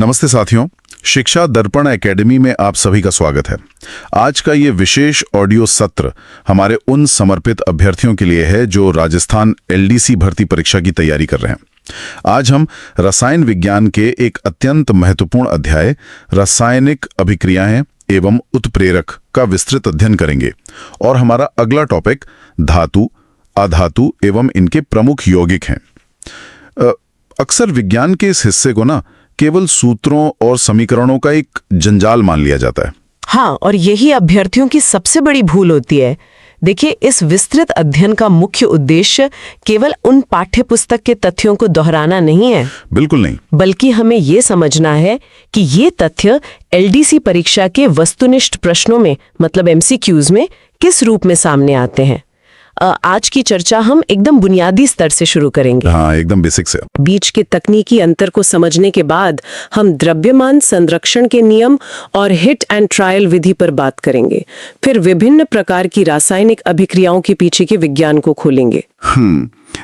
नमस्ते साथियों, शिक्षा दर्पण एकेडमी में आप सभी का स्वागत है। आज का ये विशेष ऑडियो सत्र हमारे उन समर्पित अभ्यर्थियों के लिए है जो राजस्थान एलडीसी भर्ती परीक्षा की तैयारी कर रहे हैं। आज हम रसायन विज्ञान के एक अत्यंत महत्वपूर्ण अध्याय रासायनिक अभिक्रियाएं एवं उत्प्रेरक का विस्तृत अध्ययन करेंगे और हमारा अगला टॉपिक धातु, अधातु एवं इनके प्रमुख यौगिक हैं। अक्सर विज्ञान के इस हिस्से को ना केवल सूत्रों और समीकरणों का एक जंजाल मान लिया जाता है। हाँ, और यही अभ्यर्थियों की सबसे बड़ी भूल होती है। देखिए, इस विस्तृत अध्ययन का मुख्य उद्देश्य केवल उन पाठ्यपुस्तक के तथ्यों को दोहराना नहीं है। बिल्कुल नहीं, बल्कि हमें ये समझना है कि ये तथ्य एलडीसी परीक्षा के वस्तुनिष्ठ प्रश्नों में, मतलब एमसीक्यूज में, किस रूप में सामने आते हैं। आज की चर्चा हम एकदम बुनियादी स्तर से शुरू करेंगे। हाँ, एकदम बेसिक से। बीच के तकनीकी अंतर को समझने के बाद हम द्रव्यमान संरक्षण के नियम और हिट एंड ट्रायल विधि पर बात करेंगे। फिर विभिन्न प्रकार की रासायनिक अभिक्रियाओं के पीछे के विज्ञान को खोलेंगे।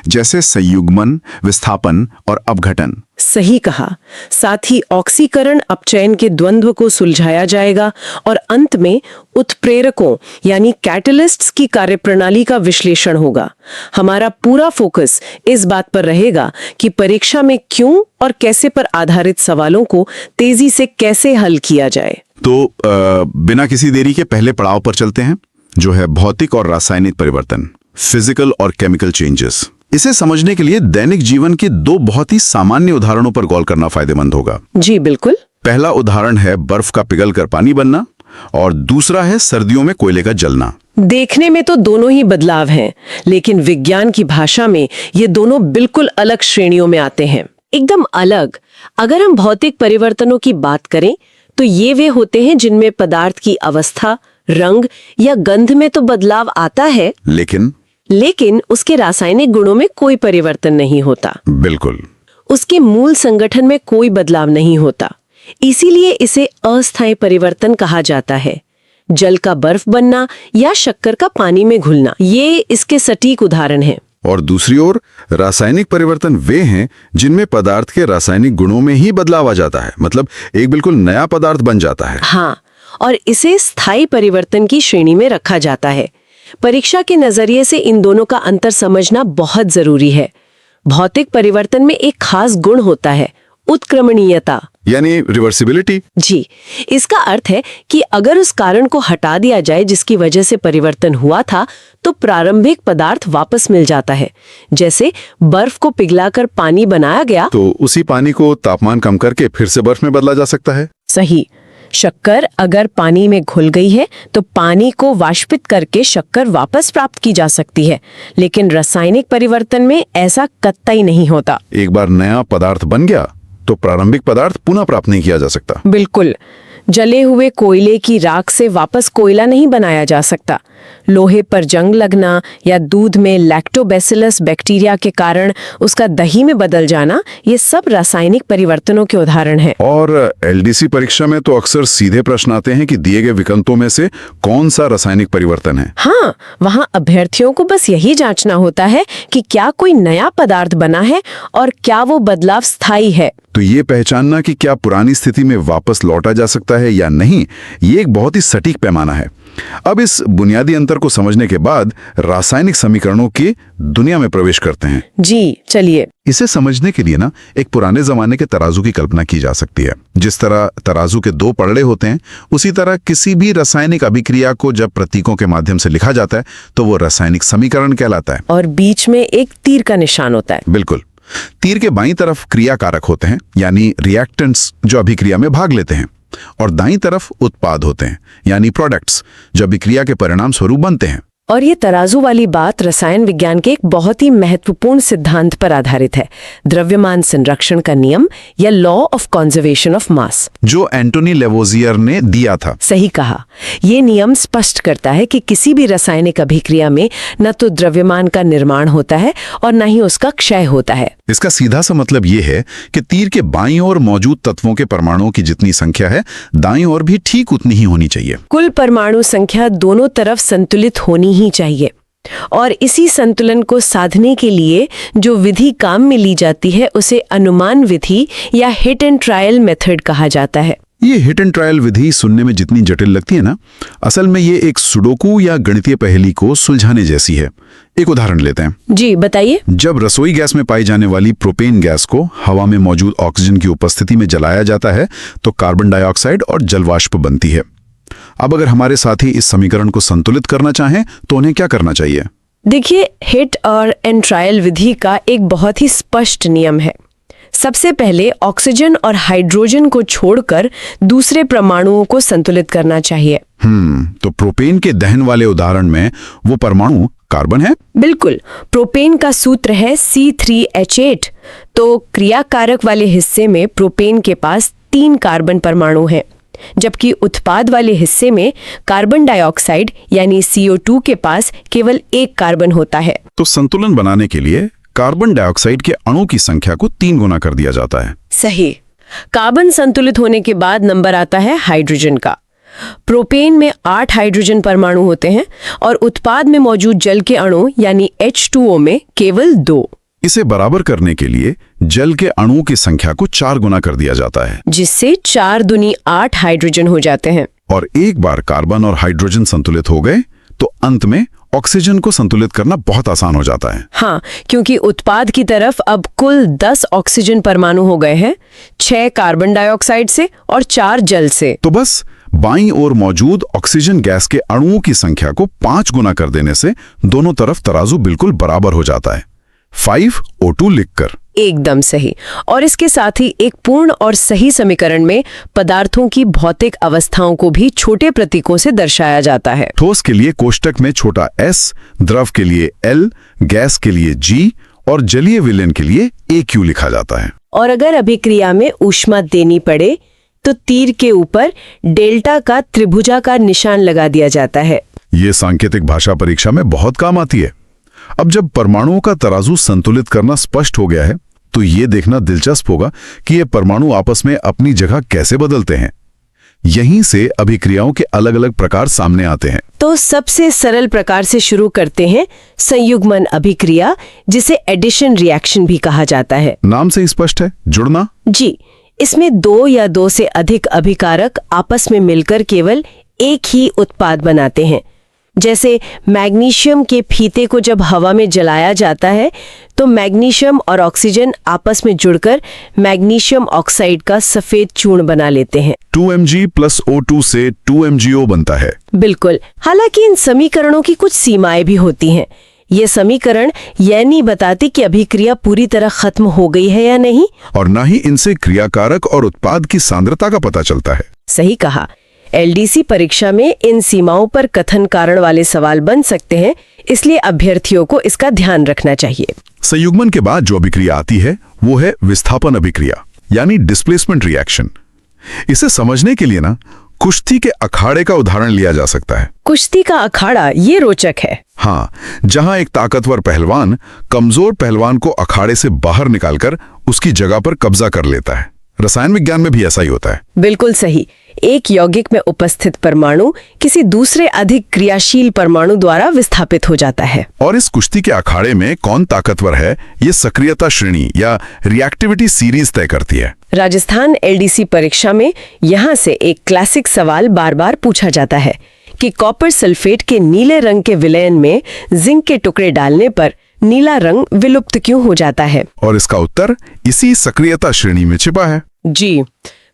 जैसे संयुग्मन, विस्थापन और अपघटन। सही कहा। साथ ही ऑक्सीकरण अपचयन के द्वंद्व को सुलझाया जाएगा और अंत में उत्प्रेरकों यानी कैटलिस्ट्स की कार्यप्रणाली का विश्लेषण होगा। हमारा पूरा फोकस इस बात पर रहेगा कि परीक्षा में क्यों और कैसे पर आधारित सवालों को तेजी से कैसे हल किया जाए। तो बिना किसी देरी के पहले पड़ाव पर चलते हैं, जो है भौतिक और रासायनिक परिवर्तन, फिजिकल और केमिकल चेंजेस। इसे समझने के लिए दैनिक जीवन के दो बहुत ही सामान्य उदाहरणों पर गौर करना फायदेमंद होगा। जी बिल्कुल। पहला उदाहरण है बर्फ का पिघलकर पानी बनना और दूसरा है सर्दियों में कोयले का जलना। देखने में तो दोनों ही बदलाव हैं, लेकिन विज्ञान की भाषा में ये दोनों बिल्कुल अलग श्रेणियों में आते हैं। एकदम अलग। अगर हम भौतिक परिवर्तनों की बात करें तो ये वे होते हैं जिनमें पदार्थ की अवस्था, रंग या गंध में तो बदलाव आता है, लेकिन उसके रासायनिक गुणों में कोई परिवर्तन नहीं होता। बिल्कुल। उसके मूल संगठन में कोई बदलाव नहीं होता। इसीलिए इसे अस्थायी परिवर्तन कहा जाता है। जल का बर्फ बनना या शक्कर का पानी में घुलना, ये इसके सटीक उदाहरण हैं। और दूसरी ओर रासायनिक परिवर्तन वे हैं जिनमें पदार्थ के रासायनिक गुणों में ही बदलाव आ जाता है, मतलब एक बिल्कुल नया पदार्थ बन जाता है। हाँ, और इसे स्थायी परिवर्तन की श्रेणी में रखा जाता है। परीक्षा के नजरिए से इन दोनों का अंतर समझना बहुत जरूरी है। भौतिक परिवर्तन में एक खास गुण होता है, उत्क्रमणीयता यानी रिवर्सिबिलिटी। जी, इसका अर्थ है कि अगर उस कारण को हटा दिया जाए जिसकी वजह से परिवर्तन हुआ था, तो प्रारंभिक पदार्थ वापस मिल जाता है। जैसे बर्फ को पिघलाकर पानी बनाया गया, तो उसी पानी को तापमान कम करके फिर से बर्फ में बदला जा सकता है। सही। शक्कर अगर पानी में घुल गई है तो पानी को वाष्पित करके शक्कर वापस प्राप्त की जा सकती है, लेकिन रासायनिक परिवर्तन में ऐसा कतई नहीं होता। एक बार नया पदार्थ बन गया तो प्रारंभिक पदार्थ पुनः प्राप्त नहीं किया जा सकता। बिल्कुल। जले हुए कोयले की राख से वापस कोयला नहीं बनाया जा सकता। लोहे पर जंग लगना या दूध में लैक्टोबैसिलस बैक्टीरिया के कारण उसका दही में बदल जाना, ये सब रासायनिक परिवर्तनों के उदाहरण हैं। और एलडीसी परीक्षा में तो अक्सर सीधे प्रश्न आते हैं कि दिए गए विकल्पों में से कौन सा रासायनिक परिवर्तन है। हाँ, वहाँ अभ्यर्थियों को बस यही जांचना होता है कि क्या कोई नया पदार्थ बना है और क्या वो बदलाव स्थायी है। तो ये पहचानना कि क्या पुरानी स्थिति में वापस लौटा जा सकता है या नहीं, ये एक बहुत ही सटीक पैमाना है। अब इस बुनियादी अंतर को समझने के बाद रासायनिक समीकरणों की दुनिया में प्रवेश करते हैं। जी चलिए। इसे समझने के लिए ना एक पुराने जमाने के तराजू की कल्पना की जा सकती है। जिस तरह तराजू के दो पलड़े होते हैं, उसी तरह किसी भी रासायनिक अभिक्रिया को जब प्रतीकों के माध्यम से लिखा जाता है तो वो रासायनिक समीकरण कहलाता है। और बीच में एक तीर का निशान होता है। बिल्कुल। तीर के बाईं तरफ क्रिया कारक होते हैं, यानी रिएक्टेंट्स जो अभिक्रिया में भाग लेते हैं, और दाईं तरफ उत्पाद होते हैं, यानी प्रोडक्ट्स जो अभिक्रिया के परिणाम स्वरूप बनते हैं। और ये तराजू वाली बात रसायन विज्ञान के एक बहुत ही महत्वपूर्ण सिद्धांत पर आधारित है, द्रव्यमान संरक्षण का नियम या law of conservation of mass, जो एंटोनी लेवोजियर ने दिया था। सही कहा। ये नियम स्पष्ट करता है कि किसी भी रासायनिक अभिक्रिया में न तो द्रव्यमान का निर्माण होता है और न ही उसका क्षय होता है। इसका सीधा सा मतलब ये है कि तीर के बाईं ओर मौजूद तत्वों के परमाणुओं की जितनी संख्या है, दाईं ओर भी ठीक उतनी ही होनी चाहिए। कुल परमाणु संख्या दोनों तरफ संतुलित होनी ही चाहिए। और इसी संतुलन को साधने के लिए जो विधि काम में ली जाती है उसे अनुमान विधि या हिट एंड ट्रायल मेथड कहा जाता है। ये हिट एंड ट्रायल विधि सुनने में जितनी जटिल लगती है ना, असल में ये एक सुडोकू या गणितीय पहेली को सुलझाने जैसी है। एक उदाहरण लेते हैं। जी बताइए। जब रसोई गैस में पाई जाने वाली प्रोपेन गैस को हवा में मौजूद ऑक्सीजन की उपस्थिति में जलाया जाता है तो कार्बन डाइऑक्साइड और जलवाष्प बनती है। अब अगर हमारे साथी इस समीकरण को संतुलित करना चाहें तो उन्हें क्या करना चाहिए? देखिए, हिट और एंड ट्रायल विधि का एक बहुत ही स्पष्ट नियम है। सबसे पहले ऑक्सीजन और हाइड्रोजन को छोड़कर दूसरे परमाणुओं को संतुलित करना चाहिए। तो प्रोपेन के दहन वाले उदाहरण में वो परमाणु कार्बन है? बिल्कुल। प्रोपेन का सूत्र है C3H8। तो क्रियाकारक वाले हिस्से में प्रोपेन के पास 3 कार्बन परमाणु हैं, जबकि उत्पाद वाले हिस्से में कार्बन डाइऑक्साइड यानी CO2 के पास केवल 1 कार्बन होता है। तो संतुलन बनाने के लिए कार्बन डाइऑक्साइड के अणु की संख्या को 3 गुना कर दिया जाता है। सही। कार्बन संतुलित होने के बाद नंबर आता है हाइड्रोजन का। प्रोपेन में 8 हाइड्रोजन परमाणु होते हैं और उत्पाद में मौजूद जल के अणु यानी H2O में केवल 2। इसे बराबर करने के लिए जल के अणुओं की संख्या को 4 गुना कर दिया जाता है, जिससे 4 दूनी 8 हाइड्रोजन हो जाते हैं। और एक बार कार्बन और हाइड्रोजन संतुलित हो गए तो अंत में ऑक्सीजन को संतुलित करना बहुत आसान हो जाता है। हाँ, क्योंकि उत्पाद की तरफ अब कुल 10 ऑक्सीजन परमाणु हो गए हैं, 6 कार्बन डाइऑक्साइड से और 4 जल से। तो बस बाईं ओर मौजूद ऑक्सीजन गैस के अणुओं की संख्या को 5 गुना कर देने से दोनों तरफ तराजू बिल्कुल बराबर हो जाता है, 5O2 लिखकर। एकदम सही। और इसके साथ ही एक पूर्ण और सही समीकरण में पदार्थों की भौतिक अवस्थाओं को भी छोटे प्रतीकों से दर्शाया जाता है। ठोस के लिए कोष्टक में छोटा s, द्रव के लिए L, गैस के लिए G और जलीय विलयन के लिए AQ लिखा जाता है। और अगर अभिक्रिया में ऊष्मा देनी पड़े तो तीर के ऊपर डेल्टा का त्रिभुजाकार निशान लगा दिया जाता है। ये सांकेतिक भाषा परीक्षा में बहुत काम आती है। अब जब परमाणुओं का तराजू संतुलित करना स्पष्ट हो गया है तो ये देखना दिलचस्प होगा कि ये परमाणु आपस में अपनी जगह कैसे बदलते हैं। यहीं से अभिक्रियाओं के अलग अलग प्रकार सामने आते हैं। तो सबसे सरल प्रकार से शुरू करते हैं संयुग्मन अभिक्रिया, जिसे एडिशन रिएक्शन भी कहा जाता है। नाम से ही स्पष्ट है, जुड़ना। जी, इसमें 2 या 2 से अधिक अभिकारक आपस में मिलकर केवल एक ही उत्पाद बनाते हैं। जैसे मैग्नीशियम के फीते को जब हवा में जलाया जाता है तो मैग्नीशियम और ऑक्सीजन आपस में जुड़कर मैग्नीशियम ऑक्साइड का सफेद चूर्ण बना लेते हैं। 2Mg + O2 से 2MgO बनता है। बिल्कुल। हालांकि इन समीकरणों की कुछ सीमाएं भी होती हैं। ये समीकरण यह नहीं बताती कि अभिक्रिया पूरी तरह खत्म हो गई है या नहीं, और न ही इनसे क्रियाकारक और उत्पाद की सांद्रता का पता चलता है। सही कहा। LDC परीक्षा में इन सीमाओं पर कथन कारण वाले सवाल बन सकते हैं, इसलिए अभ्यर्थियों को इसका ध्यान रखना चाहिए। संयुग्मन के बाद जो अभिक्रिया आती है वो है विस्थापन अभिक्रिया यानी डिस्प्लेसमेंट रिएक्शन। इसे समझने के लिए ना कुश्ती के अखाड़े का उदाहरण लिया जा सकता है। कुश्ती का अखाड़ा, ये रोचक है। हाँ, जहां एक ताकतवर पहलवान कमजोर पहलवान को अखाड़े से बाहर निकालकर उसकी जगह पर कब्जा कर लेता है। रसायन विज्ञान में भी ऐसा ही होता है। बिल्कुल सही। एक यौगिक में उपस्थित परमाणु किसी दूसरे अधिक क्रियाशील परमाणु द्वारा विस्थापित हो जाता है। और इस कुश्ती के अखाड़े में कौन ताकतवर है, ये सक्रियता श्रेणी या रिएक्टिविटी सीरीज तय करती है। राजस्थान LDC परीक्षा में यहाँ से एक क्लासिक सवाल बार बार पूछा जाता है कि कॉपर सल्फेट के नीले रंग के विलयन में जिंक के टुकड़े डालने पर नीला रंग विलुप्त क्यों हो जाता है? और इसका उत्तर इसी सक्रियता श्रेणी में छिपा है। जी,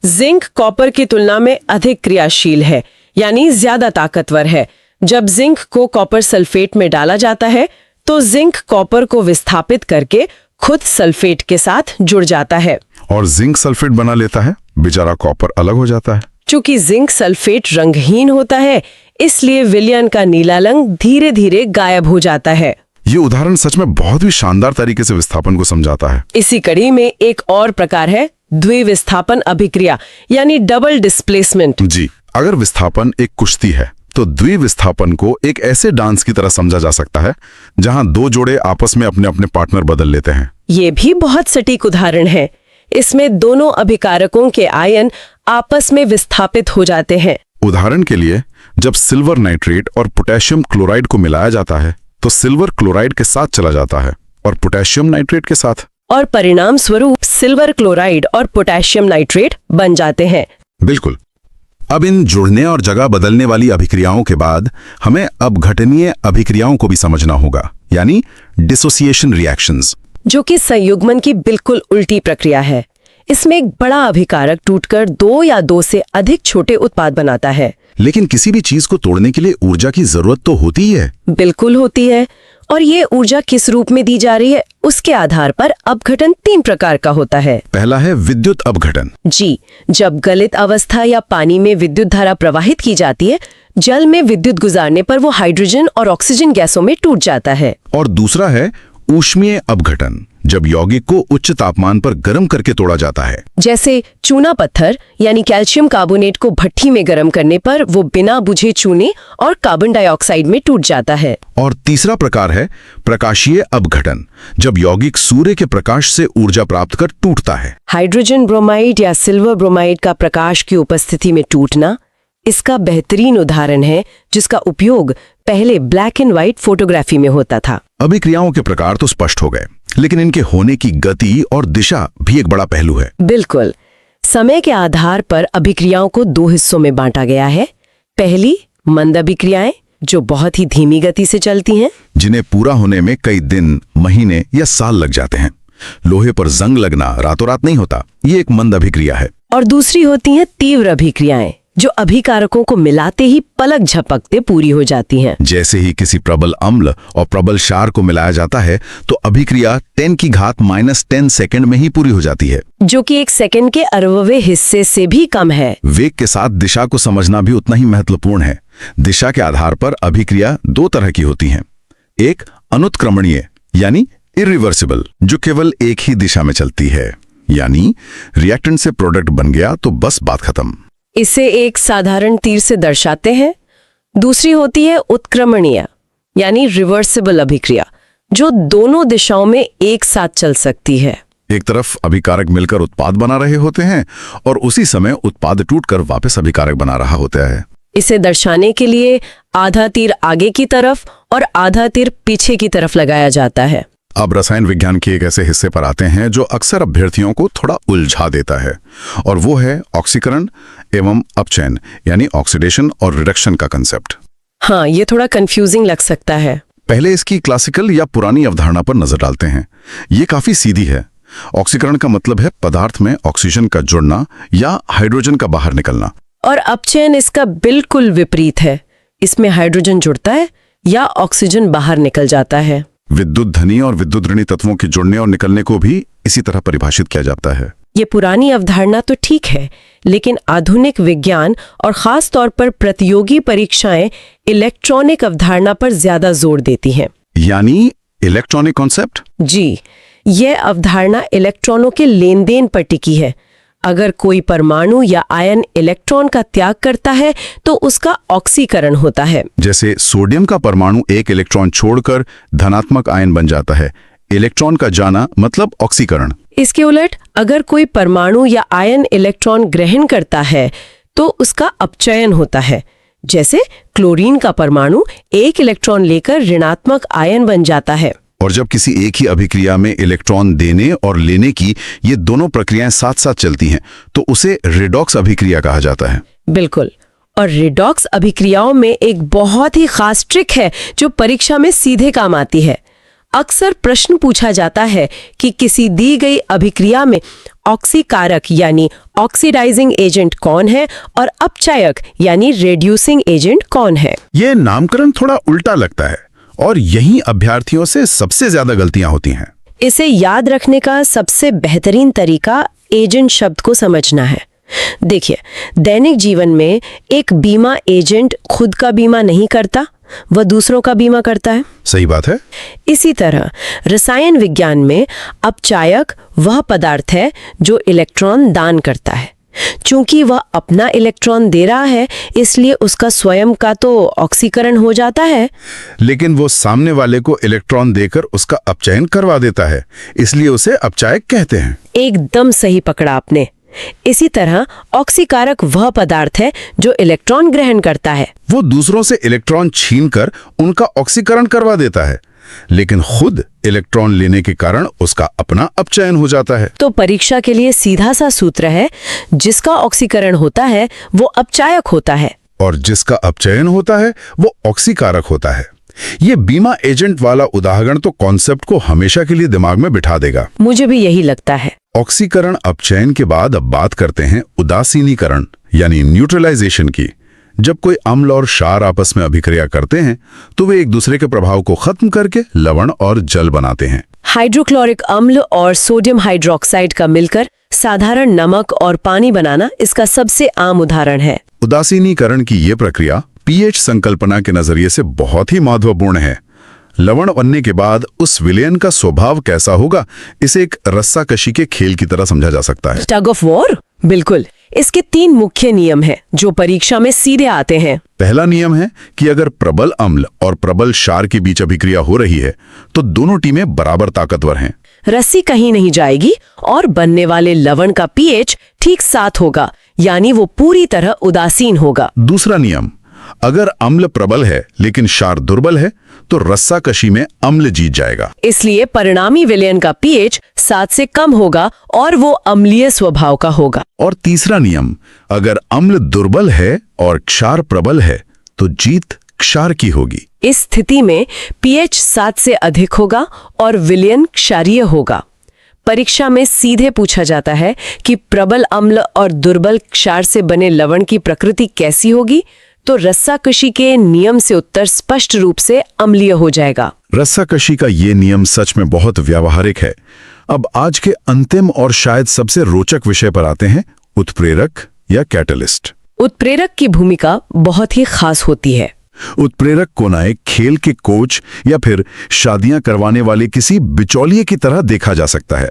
जिंक कॉपर की तुलना में अधिक क्रियाशील है, यानी ज्यादा ताकतवर है। जब जिंक को कॉपर सल्फेट में डाला जाता है तो जिंक कॉपर को विस्थापित करके खुद सल्फेट के साथ जुड़ जाता है और जिंक सल्फेट बना लेता है, बेचारा कॉपर अलग हो जाता है। चूंकि जिंक सल्फेट रंगहीन होता है, इसलिए विलयन का नीला रंग धीरे धीरे गायब हो जाता है। ये उदाहरण सच में बहुत ही शानदार तरीके से विस्थापन को समझाता है। इसी कड़ी में एक और प्रकार है द्विविस्थापन अभिक्रिया यानी डबल डिस्प्लेसमेंट। जी, अगर विस्थापन एक कुश्ती है तो द्विविस्थापन को एक ऐसे डांस की तरह समझा जा सकता है जहां 2 जोड़े आपस में अपने अपने पार्टनर बदल लेते हैं। ये भी बहुत सटीक उदाहरण है। इसमें दोनों अभिकारकों के आयन आपस में विस्थापित हो जाते हैं। उदाहरण के लिए, जब सिल्वर नाइट्रेट और पोटेशियम क्लोराइड को मिलाया जाता है तो सिल्वर क्लोराइड के साथ चला जाता है और पोटेशियम नाइट्रेट के साथ। और परिणाम स्वरूप सिल्वर क्लोराइड और पोटेशियम नाइट्रेट बन जाते हैं। बिल्कुल। अब इन जुड़ने और जगह बदलने वाली अभिक्रियाओं के बाद हमें अपघटनीय अभिक्रियाओं को भी समझना होगा, यानी डिसोसिएशन रिएक्शंस, जो कि संयुग्मन की बिल्कुल उल्टी प्रक्रिया है। इसमें एक बड़ा अभिकारक टूटकर दो या दो से अधिक छोटे उत्पाद बनाता है। लेकिन किसी भी चीज को तोड़ने के लिए ऊर्जा की जरूरत तो होती ही है। बिल्कुल होती है। और ये ऊर्जा किस रूप में दी जा रही है, उसके आधार पर अपघटन 3 प्रकार का होता है। पहला है विद्युत अपघटन। जी, जब गलित अवस्था या पानी में विद्युत धारा प्रवाहित की जाती है, जल में विद्युत गुजारने पर वो हाइड्रोजन और ऑक्सीजन गैसों में टूट जाता है। और दूसरा है ऊष्मीय अपघटन, जब यौगिक को उच्च तापमान पर गर्म करके तोड़ा जाता है। जैसे चूना पत्थर यानी कैल्शियम कार्बोनेट को भट्ठी में गर्म करने पर वो बिना बुझे चूने और कार्बन डाइऑक्साइड में टूट जाता है। और तीसरा प्रकार है प्रकाशीय अपघटन, जब यौगिक सूर्य के प्रकाश से ऊर्जा प्राप्त कर टूटता है। हाइड्रोजन ब्रोमाइड या सिल्वर ब्रोमाइड का प्रकाश की उपस्थिति में टूटना इसका बेहतरीन उदाहरण है, जिसका उपयोग पहले ब्लैक एंड व्हाइट फोटोग्राफी में होता था। अभिक्रियाओं के प्रकार तो स्पष्ट हो गए, लेकिन इनके होने की गति और दिशा भी एक बड़ा पहलू है। बिल्कुल। समय के आधार पर अभिक्रियाओं को 2 हिस्सों में बांटा गया है। पहली मंद अभिक्रियाएं, जो बहुत ही धीमी गति से चलती हैं, जिन्हें पूरा होने में कई दिन, महीने या साल लग जाते हैं। लोहे पर जंग लगना रातों रात नहीं होता, ये एक मंद अभिक्रिया है। और दूसरी होती हैं तीव्र अभिक्रियाएं, जो अभिकारकों को मिलाते ही पलक झपकते पूरी हो जाती हैं। जैसे ही किसी प्रबल अम्ल और प्रबल क्षार को मिलाया जाता है तो अभिक्रिया 10⁻⁻10 सेकंड में ही पूरी हो जाती है, जो कि 1 सेकंड के 1/4वें हिस्से से भी कम है। वेग के साथ दिशा को समझना भी उतना ही महत्वपूर्ण है। दिशा के आधार पर अभिक्रिया 2 तरह की होती हैं। एक अनुत्क्रमणीय यानी इरिवर्सिबल, जो केवल एक ही दिशा में चलती है, यानी रिएक्टेंट से प्रोडक्ट बन गया तो बस बात खत्म। इसे एक साधारण तीर से दर्शाते हैं। दूसरी होती है उत्क्रमणीय यानी रिवर्सिबल अभिक्रिया, जो दोनों दिशाओं में एक साथ चल सकती है। एक तरफ अभिकारक मिलकर उत्पाद बना रहे होते हैं और उसी समय उत्पाद टूटकर वापस अभिकारक बना रहा होता है। इसे दर्शाने के लिए आधा तीर आगे की तरफ और आधा तीर पीछे की तरफ लगाया जाता है। अब रसायन विज्ञान के एक ऐसे हिस्से पर आते हैं जो अक्सर अभ्यर्थियों को थोड़ा उलझा देता है, और वो है ऑक्सीकरण एवं अपचयन यानी ऑक्सीडेशन और रिडक्शन का कंसेप्ट। हाँ, ये थोड़ा कंफ्यूजिंग लग सकता है। पहले इसकी क्लासिकल या पुरानी अवधारणा पर नजर डालते हैं। ये काफी सीधी है। ऑक्सीकरण का मतलब है पदार्थ में ऑक्सीजन का जुड़ना या हाइड्रोजन का बाहर निकलना, और अपचयन इसका बिल्कुल विपरीत है। इसमें हाइड्रोजन जुड़ता है या ऑक्सीजन बाहर निकल जाता है। विद्युत धनी और विद्युत ऋणी तत्वों के जुड़ने और निकलने को भी इसी तरह परिभाषित किया जाता है। ये पुरानी अवधारणा तो ठीक है, लेकिन आधुनिक विज्ञान और खास तौर पर प्रतियोगी परीक्षाएं इलेक्ट्रॉनिक अवधारणा पर ज्यादा जोर देती हैं। यानी इलेक्ट्रॉनिक कॉन्सेप्ट? जी, यह अवधारणा इलेक्ट्रॉनों के लेन देन पर टिकी है। अगर कोई परमाणु या आयन इलेक्ट्रॉन का त्याग करता है तो उसका ऑक्सीकरण होता है। जैसे सोडियम का परमाणु एक इलेक्ट्रॉन छोड़कर धनात्मक आयन बन जाता है। इलेक्ट्रॉन का जाना मतलब ऑक्सीकरण। इसके उलट अगर कोई परमाणु या आयन इलेक्ट्रॉन ग्रहण करता है तो उसका अपचयन होता है। जैसे क्लोरीन का परमाणु एक इलेक्ट्रॉन लेकर ऋणात्मक आयन बन जाता है। और जब किसी एक ही अभिक्रिया में इलेक्ट्रॉन देने और लेने की ये दोनों प्रक्रियाएं साथ साथ चलती हैं तो उसे रिडॉक्स अभिक्रिया कहा जाता है। बिल्कुल। और रिडॉक्स अभिक्रियाओं में एक बहुत ही खास ट्रिक है जो परीक्षा में सीधे काम आती है। अक्सर प्रश्न पूछा जाता है कि किसी दी गई अभिक्रिया में ऑक्सीकारक यानी ऑक्सीडाइजिंग एजेंट कौन है और अपचायक यानी रेड्यूसिंग एजेंट कौन है। ये नामकरण थोड़ा उल्टा लगता है और यही अभ्यर्थियों से सबसे ज्यादा गलतियां होती हैं। इसे याद रखने का सबसे बेहतरीन तरीका एजेंट शब्द को समझना है। देखिए, दैनिक जीवन में एक बीमा एजेंट खुद का बीमा नहीं करता, वह दूसरों का बीमा करता है। सही बात है। इसी तरह रसायन विज्ञान में अपचायक वह पदार्थ है जो इलेक्ट्रॉन दान करता है। चूंकि वह अपना इलेक्ट्रॉन दे रहा है, इसलिए उसका स्वयं का तो ऑक्सीकरण हो जाता है, लेकिन वो सामने वाले को इलेक्ट्रॉन देकर उसका अपचयन करवा देता है, इसलिए उसे अपचायक कहते हैं। एकदम सही पकड़ा आपने। इसी तरह ऑक्सीकारक वह पदार्थ है जो इलेक्ट्रॉन ग्रहण करता है। वो दूसरों से इलेक्ट्रॉन छीनकर उनका ऑक्सीकरण करवा देता है, लेकिन खुद इलेक्ट्रॉन लेने के कारण उसका अपना अपचयन हो जाता है। तो परीक्षा के लिए सीधा सा सूत्र है, जिसका ऑक्सीकरण होता है वो अपचायक होता है, और जिसका अपचयन होता है वो ऑक्सीकारक होता है। ये बीमा एजेंट वाला उदाहरण तो कॉन्सेप्ट को हमेशा के लिए दिमाग में बिठा देगा। मुझे भी यही लगता है। ऑक्सीकरण अपचयन के बाद अब बात करते हैं उदासीनीकरण यानी न्यूट्रलाइजेशन की। जब कोई अम्ल और क्षार आपस में अभिक्रिया करते हैं तो वे एक दूसरे के प्रभाव को खत्म करके लवण और जल बनाते हैं। हाइड्रोक्लोरिक अम्ल और सोडियम हाइड्रोक्साइड का मिलकर साधारण नमक और पानी बनाना इसका सबसे आम उदाहरण है। उदासीनीकरण की ये प्रक्रिया पीएच संकल्पना के नजरिए से बहुत ही महत्वपूर्ण है। लवण बनने के बाद उस विलयन का स्वभाव कैसा होगा, इसे एक रस्साकशी के खेल की तरह समझा जा सकता है। Tug of war? बिल्कुल। इसके 3 मुख्य नियम हैं जो परीक्षा में सीधे आते हैं। पहला नियम है कि अगर प्रबल अम्ल और प्रबल क्षार के बीच अभिक्रिया हो रही है तो दोनों टीमें बराबर ताकतवर हैं। रस्सी कहीं नहीं जाएगी और बनने वाले लवण का पीएच ठीक 7 होगा, यानी वो पूरी तरह उदासीन होगा। दूसरा नियम, अगर अम्ल प्रबल है लेकिन क्षार दुर्बल है तो रस्साकशी में अम्ल जीत जाएगा। इसलिए परिणामी विलयन का पीएच 7 से कम होगा और वो अम्लीय स्वभाव का होगा। और तीसरा नियम, अगर अम्ल दुर्बल है और क्षार प्रबल है तो जीत क्षार की होगी। इस स्थिति में पीएच 7 से अधिक होगा और विलयन क्षारीय होगा। परीक्षा में सीधे पूछा जाता है कि प्रबल अम्ल और दुर्बल क्षार से बने लवण की प्रकृति कैसी होगी, तो रस्साकशी के नियम से उत्तर स्पष्ट रूप से अम्लीय हो जाएगा। रस्साकशी का ये नियम सच में बहुत व्यावहारिक है। अब आज के अंतिम और शायद सबसे रोचक विषय पर आते हैं, उत्प्रेरक या कैटलिस्ट। उत्प्रेरक की भूमिका बहुत ही खास होती है। उत्प्रेरक को ना एक खेल के कोच या फिर शादियां करवाने वाले किसी बिचौलिए की तरह देखा जा सकता है।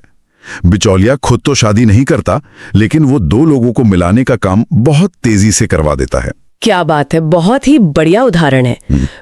बिचौलिया खुद तो शादी नहीं करता, लेकिन वो 2 लोगों को मिलाने का काम बहुत तेजी से करवा देता है। क्या बात है, बहुत ही बढ़िया उदाहरण है।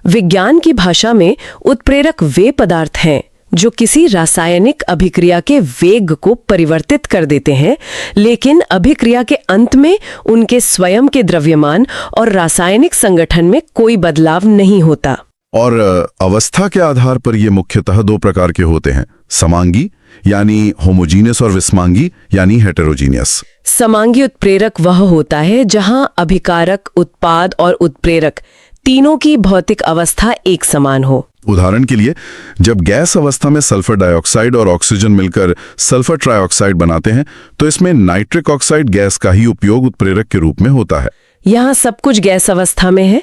विज्ञान की भाषा में उत्प्रेरक वे पदार्थ हैं जो किसी रासायनिक अभिक्रिया के वेग को परिवर्तित कर देते हैं, लेकिन अभिक्रिया के अंत में उनके स्वयं के द्रव्यमान और रासायनिक संगठन में कोई बदलाव नहीं होता। और अवस्था के आधार पर ये मुख्यतः 2 प्रकार के होते हैं, समांगी यानी होमोजीनियस और विस्मांगी यानी हेटेरोजीनियस। समांगी उत्प्रेरक वह होता है जहां अभिकारक, उत्पाद और उत्प्रेरक तीनों की भौतिक अवस्था एक समान हो। उदाहरण के लिए, जब गैस अवस्था में सल्फर डाइऑक्साइड और ऑक्सीजन मिलकर सल्फर ट्राइऑक्साइड बनाते हैं तो इसमें नाइट्रिक ऑक्साइड गैस का ही उपयोग उत्प्रेरक के रूप में होता है। यहाँ सब कुछ गैस अवस्था में है।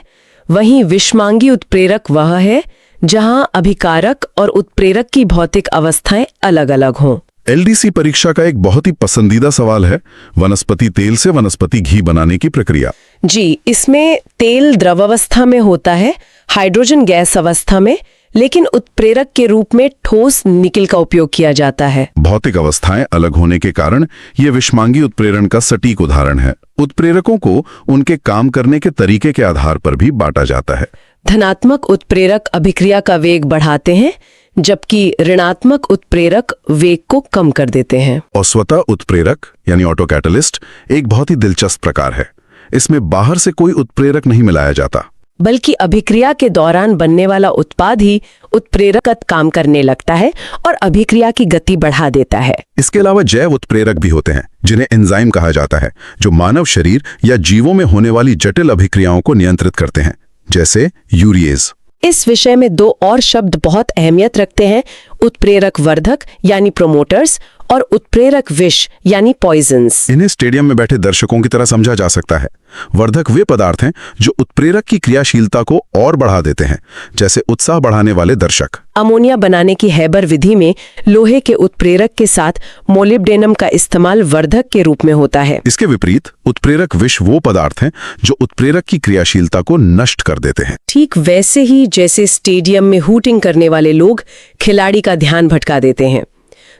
वहीं विषमांगी उत्प्रेरक वह है जहां अभिकारक और उत्प्रेरक की भौतिक अवस्थाएं अलग अलग हों। एलडीसी परीक्षा का एक बहुत ही पसंदीदा सवाल है वनस्पति तेल से वनस्पति घी बनाने की प्रक्रिया। जी, इसमें तेल द्रवावस्था में होता है, हाइड्रोजन गैस अवस्था में, लेकिन उत्प्रेरक के रूप में ठोस निकिल का उपयोग किया जाता है। भौतिक अवस्थाएं अलग होने के कारण ये विषमांगी उत्प्रेरण का सटीक उदाहरण है। उत्प्रेरकों को उनके काम करने के तरीके के आधार पर भी बांटा जाता है। धनात्मक उत्प्रेरक अभिक्रिया का वेग बढ़ाते हैं, जबकि ऋणात्मक उत्प्रेरक वेग को कम कर देते हैं। और स्वतः उत्प्रेरक यानी ऑटो कैटलिस्ट एक बहुत ही दिलचस्प प्रकार है। इसमें बाहर से कोई उत्प्रेरक नहीं मिलाया जाता, बल्कि अभिक्रिया के दौरान बनने वाला उत्पाद ही उत्प्रेरकत काम करने लगता है और अभिक्रिया की गति बढ़ा देता है। इसके अलावा जैव उत्प्रेरक भी होते हैं जिन्हें एंजाइम कहा जाता है, जो मानव शरीर या जीवों में होने वाली जटिल अभिक्रियाओं को नियंत्रित करते हैं, जैसे यूरिएज। इस विषय में 2 और शब्द बहुत अहमियत रखते हैं, उत्प्रेरक वर्धक यानी प्रोमोटर्स और उत्प्रेरक विष यानी पॉइजन्स। इन्हें स्टेडियम में बैठे दर्शकों की तरह समझा जा सकता है। वर्धक वे पदार्थ हैं जो उत्प्रेरक की क्रियाशीलता को और बढ़ा देते हैं, जैसे उत्साह बढ़ाने वाले दर्शक। अमोनिया बनाने की हैबर विधि में लोहे के उत्प्रेरक के साथ मोलिब्डेनम का इस्तेमाल वर्धक के रूप में होता है। इसके विपरीत उत्प्रेरक विष वो पदार्थ हैं जो उत्प्रेरक की क्रियाशीलता को नष्ट कर देते हैं। ठीक वैसे ही जैसे स्टेडियम में हूटिंग करने वाले लोग खिलाड़ी का ध्यान भटका देते हैं।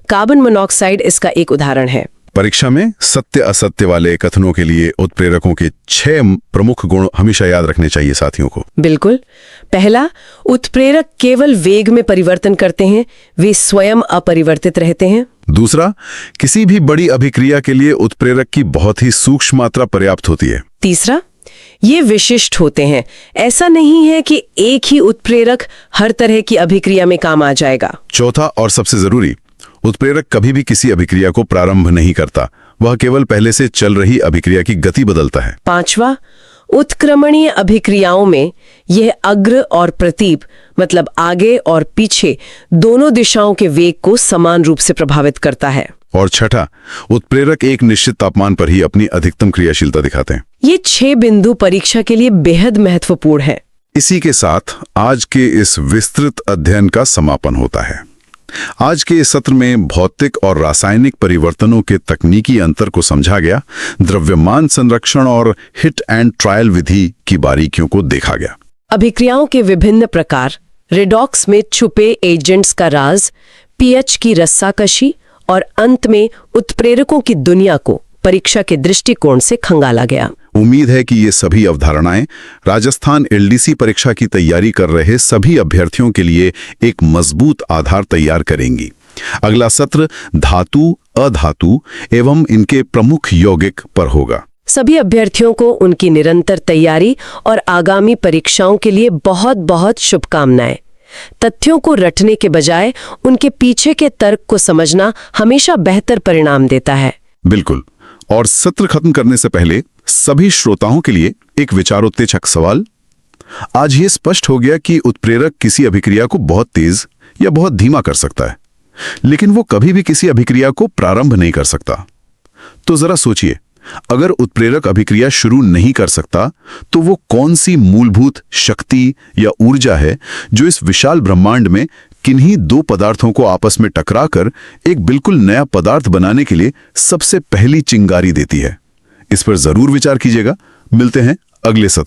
कार्बन मोनोऑक्साइड इसका एक उदाहरण है। परीक्षा में सत्य असत्य वाले कथनों के लिए उत्प्रेरकों के 6 प्रमुख गुण हमेशा याद रखने चाहिए साथियों को। बिल्कुल। पहला, उत्प्रेरक केवल वेग में परिवर्तन करते हैं, वे स्वयं अपरिवर्तित रहते हैं। दूसरा, किसी भी बड़ी अभिक्रिया के लिए उत्प्रेरक की बहुत ही सूक्ष्म मात्रा पर्याप्त होती है। तीसरा, ये विशिष्ट होते हैं। ऐसा नहीं है कि एक ही उत्प्रेरक हर तरह की अभिक्रिया में काम आ जाएगा। चौथा और सबसे जरूरी, उत्प्रेरक कभी भी किसी अभिक्रिया को प्रारंभ नहीं करता, वह केवल पहले से चल रही अभिक्रिया की गति बदलता है। पांचवा, उत्क्रमणीय अभिक्रियाओं में यह अग्र और प्रतीप मतलब आगे और पीछे दोनों दिशाओं के वेग को समान रूप से प्रभावित करता है। और छठा, उत्प्रेरक एक निश्चित तापमान पर ही अपनी अधिकतम क्रियाशीलता दिखाते हैं। ये 6 बिंदु परीक्षा के लिए बेहद महत्वपूर्ण है। इसी के साथ आज के इस विस्तृत अध्ययन का समापन होता है। आज के इस सत्र में भौतिक और रासायनिक परिवर्तनों के तकनीकी अंतर को समझा गया, द्रव्यमान संरक्षण और हिट एंड ट्रायल विधि की बारीकियों को देखा गया। अभिक्रियाओं के विभिन्न प्रकार, रेडॉक्स में छुपे एजेंट्स का राज, पीएच की रस्साकशी और अंत में उत्प्रेरकों की दुनिया को परीक्षा के दृष्टिकोण से खंगाला गया। उम्मीद है कि ये सभी अवधारणाएं राजस्थान एलडीसी परीक्षा की तैयारी कर रहे सभी अभ्यर्थियों के लिए एक मजबूत आधार तैयार करेंगी। अगला सत्र धातु, अधातु एवं इनके प्रमुख यौगिक पर होगा। सभी अभ्यर्थियों को उनकी निरंतर तैयारी और आगामी परीक्षाओं के लिए बहुत बहुत शुभकामनाएं। तथ्यों को रटने के बजाय उनके पीछे के तर्क को समझना हमेशा बेहतर परिणाम देता है। बिल्कुल। और सत्र खत्म करने से पहले सभी श्रोताओं के लिए एक विचारोत्तेजक सवाल। आज ये स्पष्ट हो गया कि उत्प्रेरक किसी अभिक्रिया को बहुत तेज या बहुत धीमा कर सकता है, लेकिन वो कभी भी किसी अभिक्रिया को प्रारंभ नहीं कर सकता। तो जरा सोचिए, अगर उत्प्रेरक अभिक्रिया शुरू नहीं कर सकता तो वो कौन सी मूलभूत शक्ति या ऊर्जा है जो इस विशाल ब्रह्मांड में किन्हीं दो पदार्थों को आपस में टकराकर एक बिल्कुल नया पदार्थ बनाने के लिए सबसे पहली चिंगारी देती है? इस पर जरूर विचार कीजिएगा। मिलते हैं अगले सत्र।